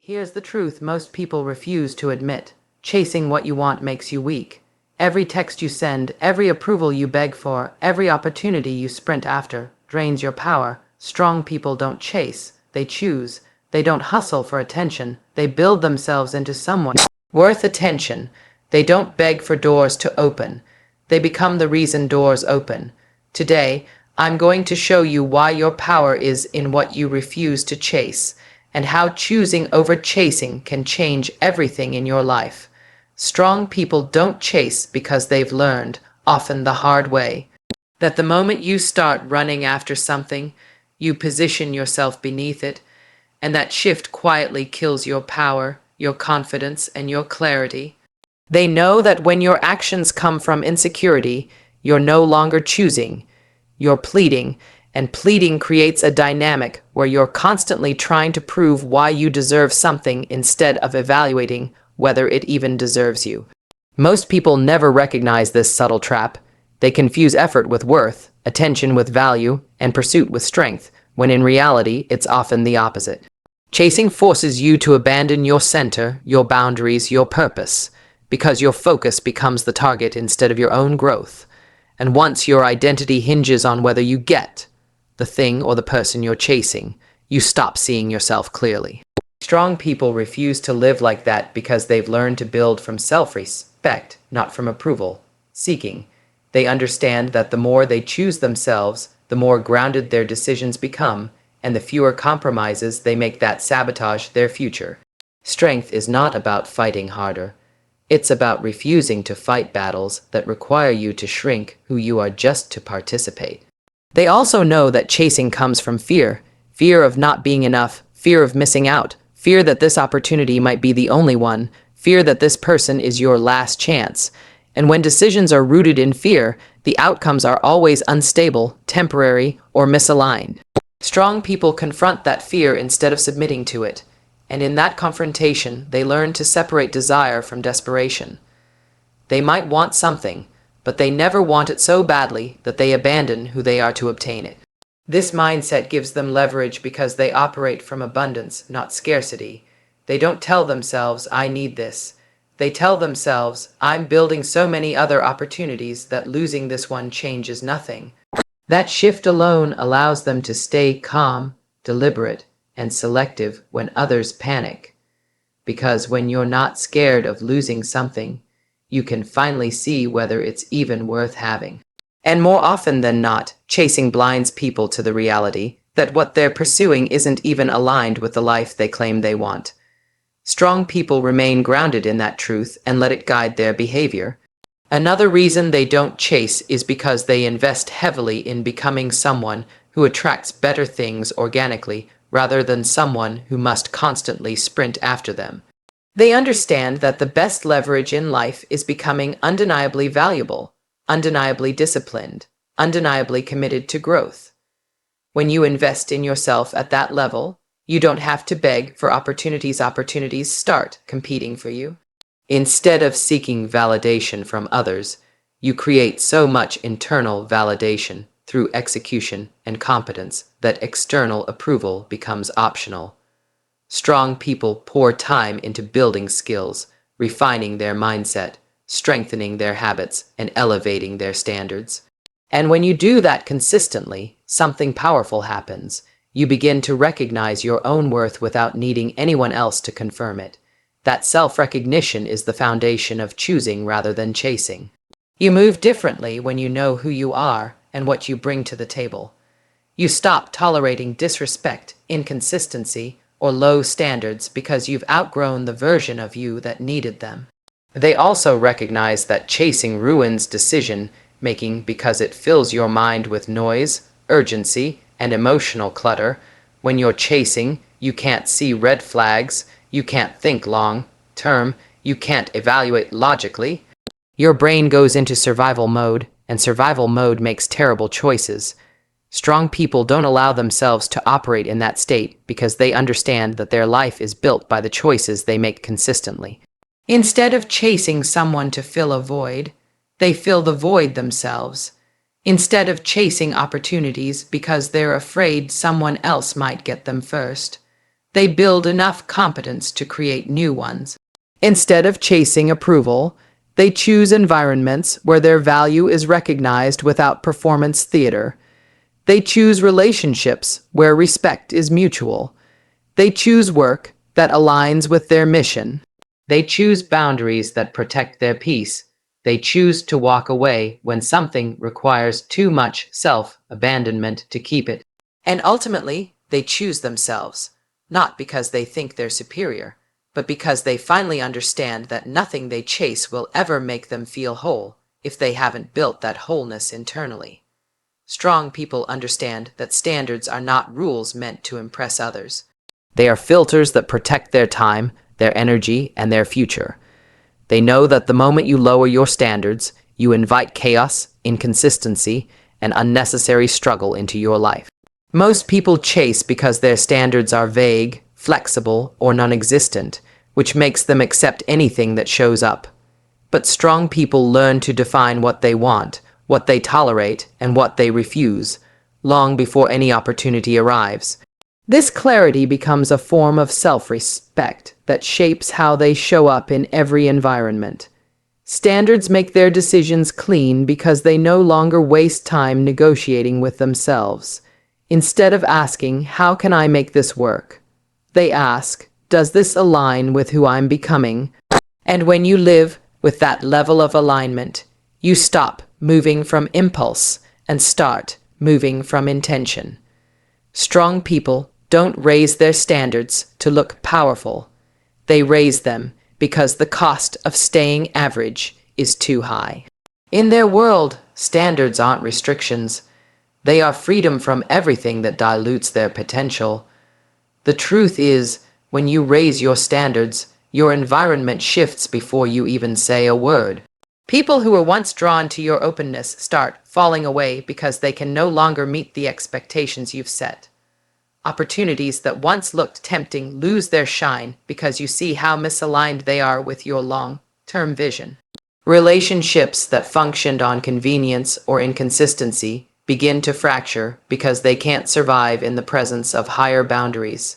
Here's the truth most people refuse to admit. Chasing what you want makes you weak. Every text you send, every approval you beg for, every opportunity you sprint after drains your power. Strong people don't chase, they choose. They don't hustle for attention, they build themselves into someone worth attention. They don't beg for doors to open, they become the reason doors open. Today, I'm going to show you why your power is in what you refuse to chase, and how choosing over chasing can change everything in your life. Strong people don't chase because they've learned, often the hard way, that the moment you start running after something, you position yourself beneath it, and that shift quietly kills your power, your confidence, and your clarity. They know that when your actions come from insecurity, you're no longer choosing, you're pleading, and pleading creates a dynamic where you're constantly trying to prove why you deserve something instead of evaluating whether it even deserves you. Most people never recognize this subtle trap. They confuse effort with worth, attention with value, and pursuit with strength, when in reality, it's often the opposite. Chasing forces you to abandon your center, your boundaries, your purpose, because your focus becomes the target instead of your own growth. And once your identity hinges on whether you get the thing or the person you're chasing, you stop seeing yourself clearly. Strong people refuse to live like that because they've learned to build from self-respect, not from approval seeking. They understand that the more they choose themselves, the more grounded their decisions become, and the fewer compromises they make that sabotage their future. Strength is not about fighting harder. It's about refusing to fight battles that require you to shrink who you are just to participate. They also know that chasing comes from fear, fear of not being enough, fear of missing out, fear that this opportunity might be the only one, fear that this person is your last chance. And when decisions are rooted in fear, the outcomes are always unstable, temporary, or misaligned. Strong people confront that fear instead of submitting to it, and in that confrontation, they learn to separate desire from desperation. They might want something, but they never want it so badly that they abandon who they are to obtain it. This mindset gives them leverage because they operate from abundance, not scarcity. They don't tell themselves, "I need this." They tell themselves, "I'm building so many other opportunities that losing this one changes nothing." That shift alone allows them to stay calm, deliberate, and selective when others panic. Because when you're not scared of losing something, you can finally see whether it's even worth having. And more often than not, chasing blinds people to the reality that what they're pursuing isn't even aligned with the life they claim they want. Strong people remain grounded in that truth and let it guide their behavior. Another reason they don't chase is because they invest heavily in becoming someone who attracts better things organically rather than someone who must constantly sprint after them. They understand that the best leverage in life is becoming undeniably valuable, undeniably disciplined, undeniably committed to growth. When you invest in yourself at that level, you don't have to beg for opportunities. Opportunities start competing for you. Instead of seeking validation from others, you create so much internal validation through execution and competence that external approval becomes optional. Strong people pour time into building skills, refining their mindset, strengthening their habits, and elevating their standards. And when you do that consistently, something powerful happens. You begin to recognize your own worth without needing anyone else to confirm it. That self-recognition is the foundation of choosing rather than chasing. You move differently when you know who you are and what you bring to the table. You stop tolerating disrespect, inconsistency, or low standards because you've outgrown the version of you that needed them. They also recognize that chasing ruins decision-making because it fills your mind with noise, urgency, and emotional clutter. When you're chasing, you can't see red flags, you can't think long-term, you can't evaluate logically. Your brain goes into survival mode, and survival mode makes terrible choices. Strong people don't allow themselves to operate in that state because they understand that their life is built by the choices they make consistently. Instead of chasing someone to fill a void, they fill the void themselves. Instead of chasing opportunities because they're afraid someone else might get them first, They build enough competence to create new ones. Instead of chasing approval, they choose environments where their value is recognized without performance theater. They choose relationships where respect is mutual. They choose work that aligns with their mission. They choose boundaries that protect their peace. They choose to walk away when something requires too much self-abandonment to keep it. And ultimately, they choose themselves, not because they think they're superior, but because they finally understand that nothing they chase will ever make them feel whole if they haven't built that wholeness internally. Strong people understand that standards are not rules meant to impress others. They are filters that protect their time, their energy, and their future. They know that the moment you lower your standards, you invite chaos, inconsistency, and unnecessary struggle into your life. Most people chase because their standards are vague, flexible, or non-existent, which makes them accept anything that shows up. But strong people learn to define what they want, what they tolerate, and what they refuse, long before any opportunity arrives. This clarity becomes a form of self-respect that shapes how they show up in every environment. Standards make their decisions clean because they no longer waste time negotiating with themselves. Instead of asking, "How can I make this work?" they ask, "Does this align with who I'm becoming?" And when you live with that level of alignment, you stop moving from impulse and start moving from intention. Strong people don't raise their standards to look powerful. They raise them because the cost of staying average is too high. In their world, standards aren't restrictions. They are freedom from everything that dilutes their potential. The truth is, when you raise your standards, your environment shifts before you even say a word. People who were once drawn to your openness start falling away because they can no longer meet the expectations you've set. Opportunities that once looked tempting lose their shine because you see how misaligned they are with your long-term vision. Relationships that functioned on convenience or inconsistency begin to fracture because they can't survive in the presence of higher boundaries.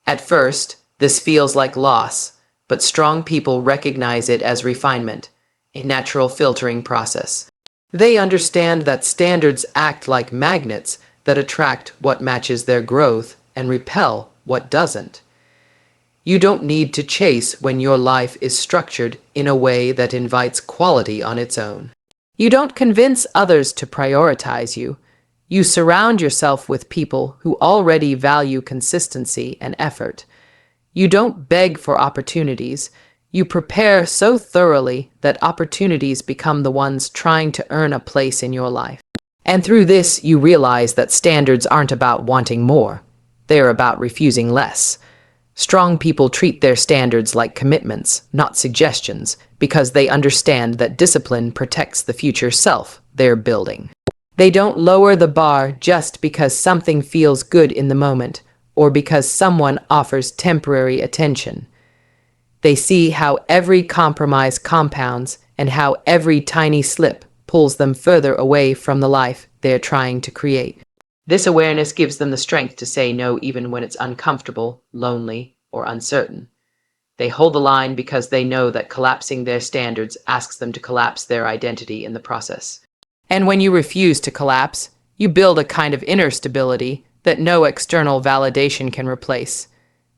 At first, this feels like loss, but strong people recognize it as refinement, a natural filtering process. They understand that standards act like magnets that attract what matches their growth and repel what doesn't. You don't need to chase when your life is structured in a way that invites quality on its own. You don't convince others to prioritize you. You surround yourself with people who already value consistency and effort. You don't beg for opportunities. You prepare so thoroughly that opportunities become the ones trying to earn a place in your life. And through this, you realize that standards aren't about wanting more. They're about refusing less. Strong people treat their standards like commitments, not suggestions, because they understand that discipline protects the future self they're building. They don't lower the bar just because something feels good in the moment or because someone offers temporary attention. They see how every compromise compounds and how every tiny slip pulls them further away from the life they're trying to create. This awareness gives them the strength to say no even when it's uncomfortable, lonely, or uncertain. They hold the line because they know that collapsing their standards asks them to collapse their identity in the process. And when you refuse to collapse, you build a kind of inner stability that no external validation can replace.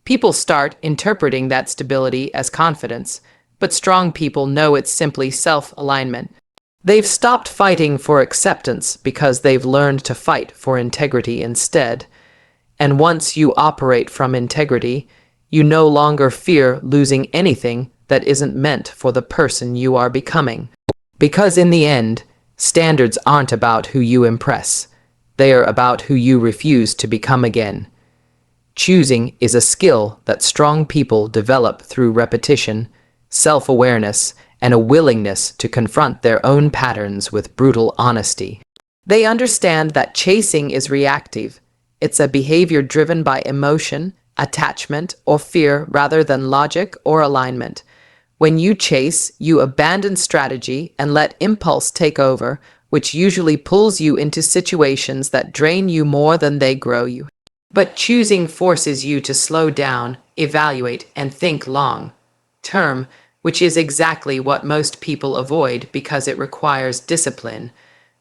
People start interpreting that stability as confidence, but strong people know it's simply self-alignment. They've stopped fighting for acceptance because they've learned to fight for integrity instead. And once you operate from integrity, you no longer fear losing anything that isn't meant for the person you are becoming. Because in the end, standards aren't about who you impress. They are about who you refuse to become again. Choosing is a skill that strong people develop through repetition, self-awareness, and a willingness to confront their own patterns with brutal honesty. They understand that chasing is reactive. It's a behavior driven by emotion, attachment, or fear rather than logic or alignment. When you chase, you abandon strategy and let impulse take over, which usually pulls you into situations that drain you more than they grow you. But choosing forces you to slow down, evaluate, and think long term, which is exactly what most people avoid because it requires discipline.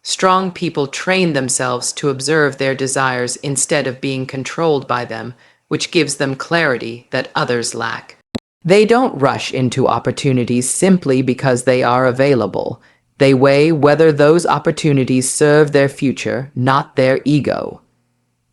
Strong people train themselves to observe their desires instead of being controlled by them, which gives them clarity that others lack. They don't rush into opportunities simply because they are available. They weigh whether those opportunities serve their future, not their ego.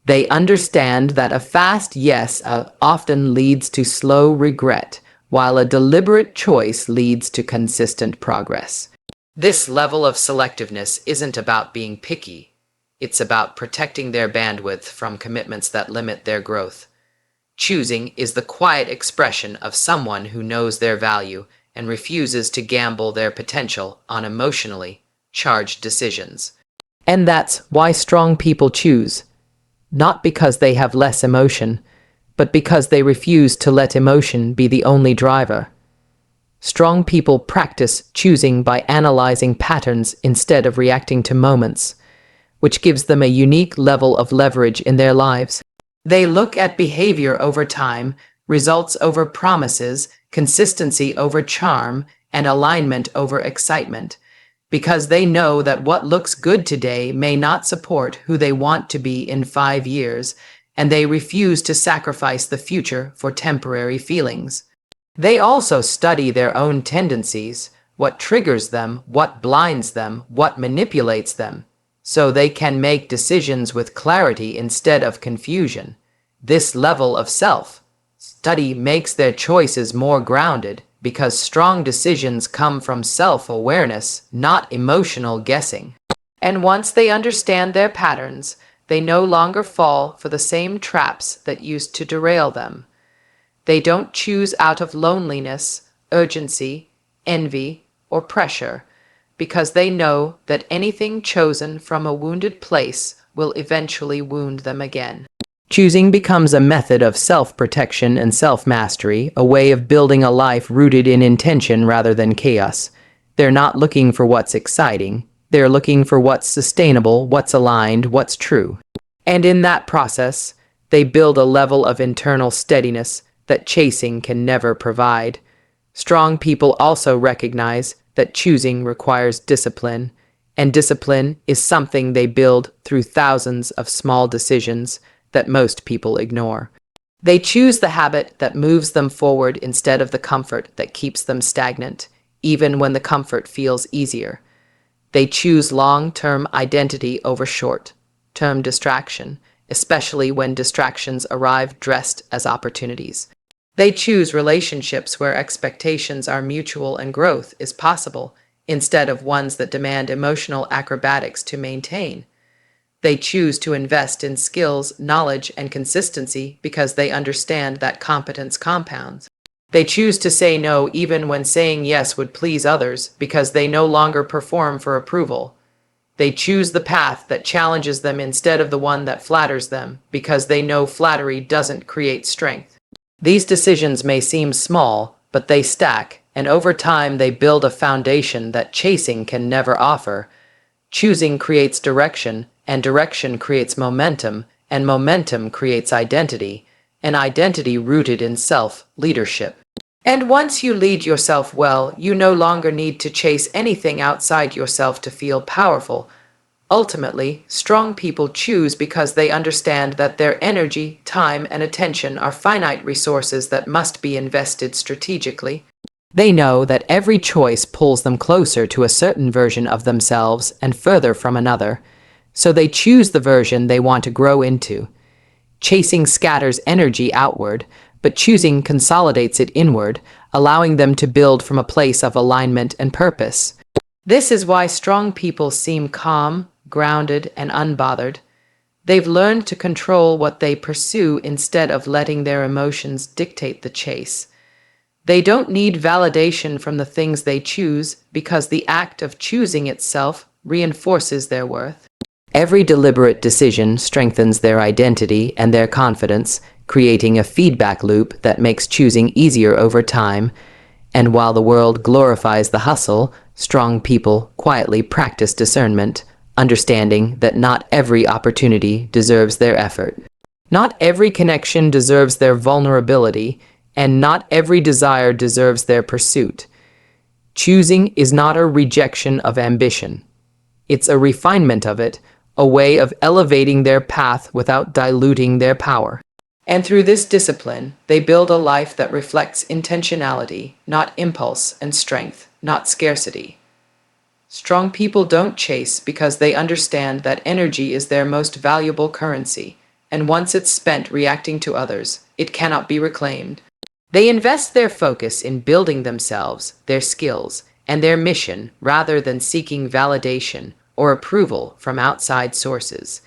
They understand that a fast yes often leads to slow regret, while a deliberate choice leads to consistent progress. This level of selectiveness isn't about being picky. It's about protecting their bandwidth from commitments that limit their growth. Choosing is the quiet expression of someone who knows their value and refuses to gamble their potential on emotionally charged decisions. And that's why strong people choose. Not because they have less emotion, but because they refuse to let emotion be the only driver. Strong people practice choosing by analyzing patterns instead of reacting to moments, which gives them a unique level of leverage in their lives. They look at behavior over time, results over promises, consistency over charm, and alignment over excitement, because they know that what looks good today may not support who they want to be in 5 years, and they refuse to sacrifice the future for temporary feelings. They also study their own tendencies, what triggers them, what blinds them, what manipulates them, so they can make decisions with clarity instead of confusion. This level of self-study makes their choices more grounded because strong decisions come from self-awareness, not emotional guessing. And once they understand their patterns, they no longer fall for the same traps that used to derail them. They don't choose out of loneliness, urgency, envy, or pressure, because they know that anything chosen from a wounded place will eventually wound them again. Choosing becomes a method of self-protection and self-mastery, a way of building a life rooted in intention rather than chaos. They're not looking for what's exciting. They're looking for what's sustainable, what's aligned, what's true. And in that process, they build a level of internal steadiness that chasing can never provide. Strong people also recognize that choosing requires discipline, and discipline is something they build through thousands of small decisions that most people ignore. They choose the habit that moves them forward instead of the comfort that keeps them stagnant, even when the comfort feels easier. They choose long-term identity over short-term distraction, especially when distractions arrive dressed as opportunities. They choose relationships where expectations are mutual and growth is possible, instead of ones that demand emotional acrobatics to maintain. They choose to invest in skills, knowledge, and consistency because they understand that competence compounds. They choose to say no even when saying yes would please others because they no longer perform for approval. They choose the path that challenges them instead of the one that flatters them because they know flattery doesn't create strength. These decisions may seem small, but they stack, and over time they build a foundation that chasing can never offer. Choosing creates direction, and direction creates momentum, and momentum creates identity, an identity rooted in self-leadership. And once you lead yourself well, you no longer need to chase anything outside yourself to feel powerful. Ultimately, strong people choose because they understand that their energy, time, and attention are finite resources that must be invested strategically. They know that every choice pulls them closer to a certain version of themselves and further from another, so they choose the version they want to grow into. Chasing scatters energy outward, but choosing consolidates it inward, allowing them to build from a place of alignment and purpose. This is why strong people seem calm, grounded, and unbothered. They've learned to control what they pursue instead of letting their emotions dictate the chase. They don't need validation from the things they choose because the act of choosing itself reinforces their worth. Every deliberate decision strengthens their identity and their confidence, creating a feedback loop that makes choosing easier over time. And while the world glorifies the hustle, strong people quietly practice discernment, understanding that not every opportunity deserves their effort. Not every connection deserves their vulnerability, and not every desire deserves their pursuit. Choosing is not a rejection of ambition. It's a refinement of it, a way of elevating their path without diluting their power. And through this discipline, they build a life that reflects intentionality, not impulse, and strength, not scarcity. Strong people don't chase because they understand that energy is their most valuable currency, and once it's spent reacting to others, it cannot be reclaimed. They invest their focus in building themselves, their skills, and their mission rather than seeking validation or approval from outside sources.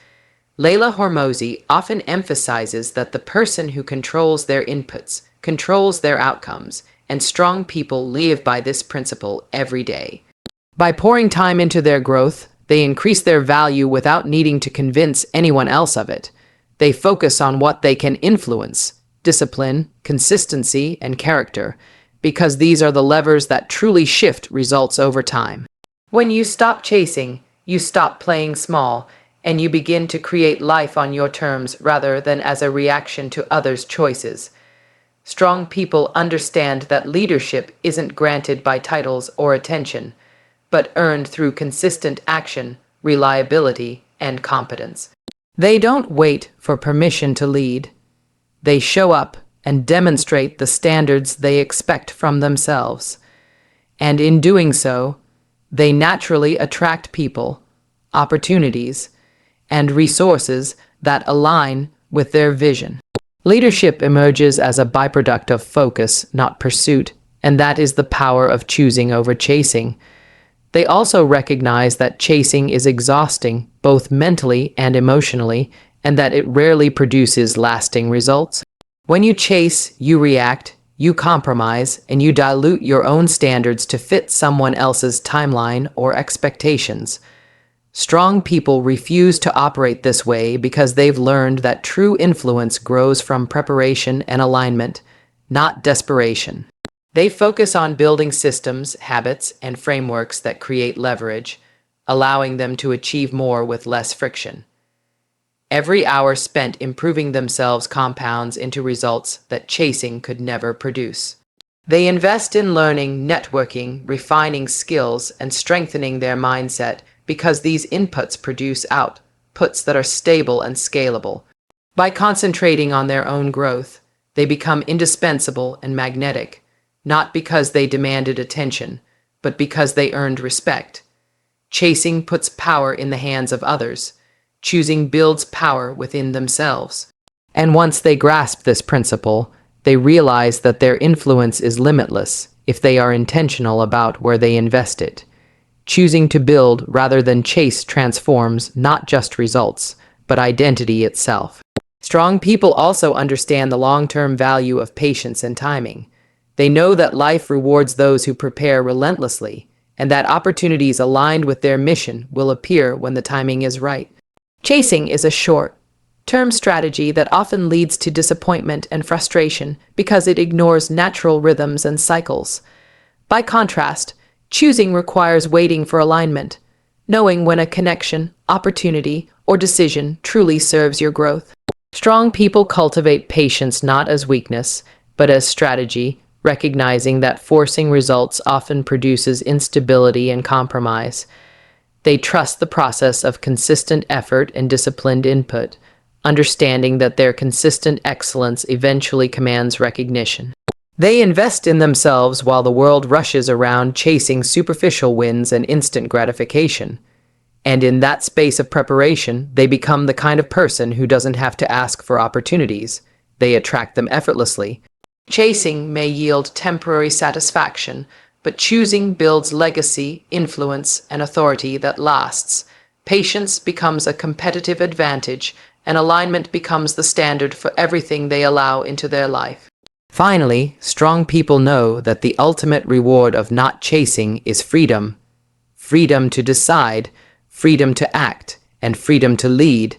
Leila Hormozi often emphasizes that the person who controls their inputs controls their outcomes, and strong people live by this principle every day. By pouring time into their growth, they increase their value without needing to convince anyone else of it. They focus on what they can influence: discipline, consistency, and character, because these are the levers that truly shift results over time. When you stop chasing, you stop playing small, and you begin to create life on your terms rather than as a reaction to others' choices. Strong people understand that leadership isn't granted by titles or attention, but earned through consistent action, reliability, and competence. They don't wait for permission to lead. They show up and demonstrate the standards they expect from themselves. And in doing so, they naturally attract people, opportunities, and resources that align with their vision. Leadership emerges as a byproduct of focus, not pursuit, and that is the power of choosing over chasing. They also recognize that chasing is exhausting, both mentally and emotionally, and that it rarely produces lasting results. When you chase, you react, you compromise, and you dilute your own standards to fit someone else's timeline or expectations. Strong people refuse to operate this way because they've learned that true influence grows from preparation and alignment, not desperation. They focus on building systems, habits, and frameworks that create leverage, allowing them to achieve more with less friction. Every hour spent improving themselves compounds into results that chasing could never produce. They invest in learning, networking, refining skills, and strengthening their mindset because these inputs produce outputs that are stable and scalable. By concentrating on their own growth, they become indispensable and magnetic, not because they demanded attention, but because they earned respect. Chasing puts power in the hands of others. Choosing builds power within themselves. And once they grasp this principle, they realize that their influence is limitless if they are intentional about where they invest it. Choosing to build rather than chase transforms not just results, but identity itself. Strong people also understand the long-term value of patience and timing. They know that life rewards those who prepare relentlessly, and that opportunities aligned with their mission will appear when the timing is right. Chasing is a short-term strategy that often leads to disappointment and frustration because it ignores natural rhythms and cycles. By contrast, choosing requires waiting for alignment, knowing when a connection, opportunity, or decision truly serves your growth. Strong people cultivate patience not as weakness, but as strategy, recognizing that forcing results often produces instability and compromise. They trust the process of consistent effort and disciplined input, understanding that their consistent excellence eventually commands recognition. They invest in themselves while the world rushes around chasing superficial wins and instant gratification. And in that space of preparation, they become the kind of person who doesn't have to ask for opportunities. They attract them effortlessly. Chasing may yield temporary satisfaction, but choosing builds legacy, influence, and authority that lasts. Patience becomes a competitive advantage, and alignment becomes the standard for everything they allow into their life. Finally, strong people know that the ultimate reward of not chasing is freedom. Freedom to decide, freedom to act, and freedom to lead.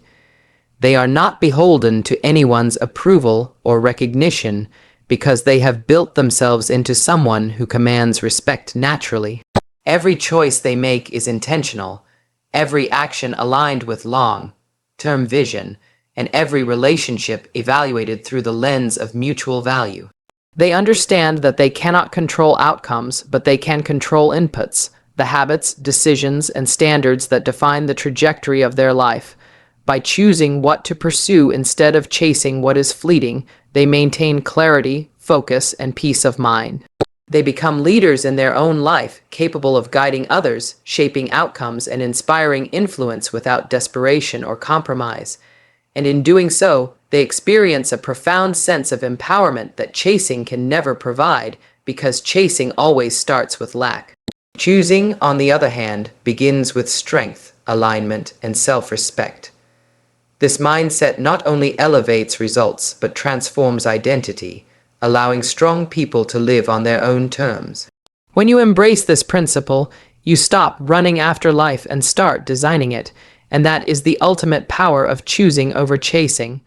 They are not beholden to anyone's approval or recognition because they have built themselves into someone who commands respect naturally. Every choice they make is intentional, every action aligned with long-term vision, and every relationship evaluated through the lens of mutual value. They understand that they cannot control outcomes, but they can control inputs, the habits, decisions, and standards that define the trajectory of their life. By choosing what to pursue instead of chasing what is fleeting, they maintain clarity, focus, and peace of mind. They become leaders in their own life, capable of guiding others, shaping outcomes, and inspiring influence without desperation or compromise. And in doing so, they experience a profound sense of empowerment that chasing can never provide, because chasing always starts with lack. Choosing, on the other hand, begins with strength, alignment, and self-respect. This mindset not only elevates results, but transforms identity, allowing strong people to live on their own terms. When you embrace this principle, you stop running after life and start designing it, and that is the ultimate power of choosing over chasing.